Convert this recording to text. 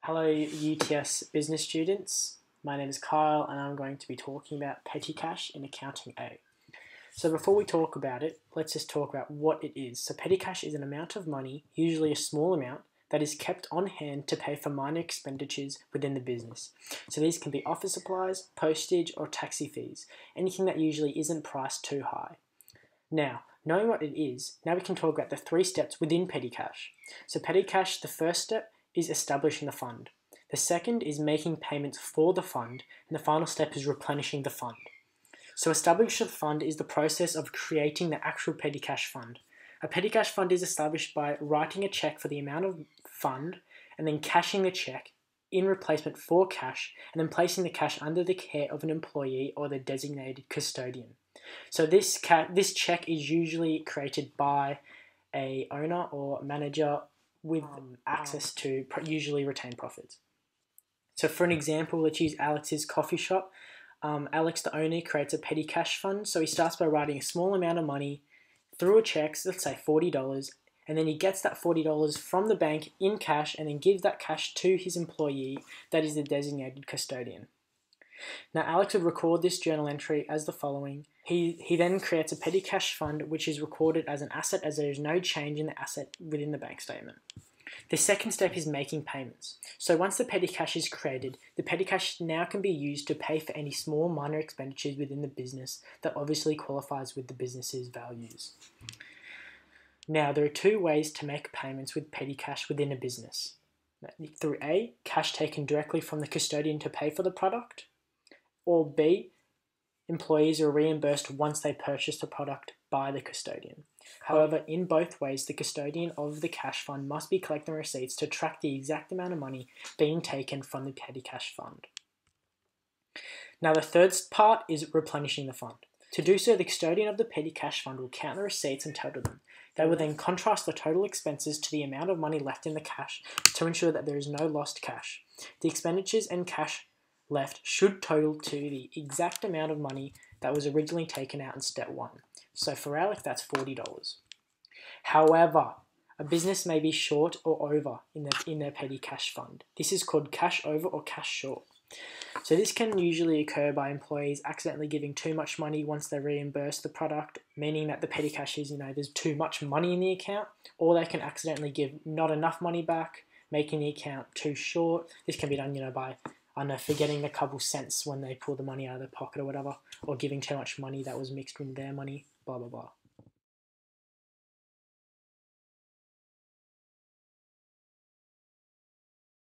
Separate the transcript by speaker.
Speaker 1: Hello UTS business students, my name is Kyle and I'm going to be talking about petty cash in Accounting A. So before we talk about it, let's just talk about what it is. So petty cash is an amount of money, usually a small amount, that is kept on hand to pay for minor expenditures within the business. So these can be office supplies, postage or taxi fees, anything that usually isn't priced too high. Now, knowing what it is, now we can talk about the 3 steps within petty cash. So petty cash, the first step is establishing the fund. The second is making payments for the fund, and the final step is replenishing the fund. So establishing the fund is the process of creating the actual petty cash fund. A petty cash fund is established by writing a check for the amount of fund and then cashing the check in replacement for cash and then placing the cash under the care of an employee or the designated custodian. So this check is usually created by a owner or manager with access to usually retained profits. So for an example, let's use Alex's coffee shop. Alex, the owner, creates a petty cash fund. So he starts by writing a small amount of money through a check, so let's say $40, and then he gets that $40 from the bank in cash and then gives that cash to his employee, that is the designated custodian. Now Alex would record this journal entry as the following. He then creates a petty cash fund which is recorded as an asset as there is no change in the asset within the bank statement. The second step is making payments. So once the petty cash is created, the petty cash now can be used to pay for any small minor expenditures within the business that obviously qualifies with the business's values. Now there are 2 ways to make payments with petty cash within a business. Through A, cash taken directly from the custodian to pay for the product, or B, employees are reimbursed once they purchase the product by the custodian. However, in both ways, the custodian of the cash fund must be collecting receipts to track the exact amount of money being taken from the petty cash fund. Now the third part is replenishing the fund. To do so, the custodian of the petty cash fund will count the receipts and total them. They will then contrast the total expenses to the amount of money left in the cash to ensure that there is no lost cash. The expenditures and cash left should total to the exact amount of money that was originally taken out in step 1. So for Alec, that's $40. However, a business may be short or over in their petty cash fund. This is called cash over or cash short. So this can usually occur by employees accidentally giving too much money once they reimburse the product, meaning that the petty cash is, there's too much money in the account, or they can accidentally give not enough money back, making the account too short. This can be done, by forgetting a couple cents when they pull the money out of their pocket or whatever, or giving too much money that was mixed with their money, blah, blah, blah.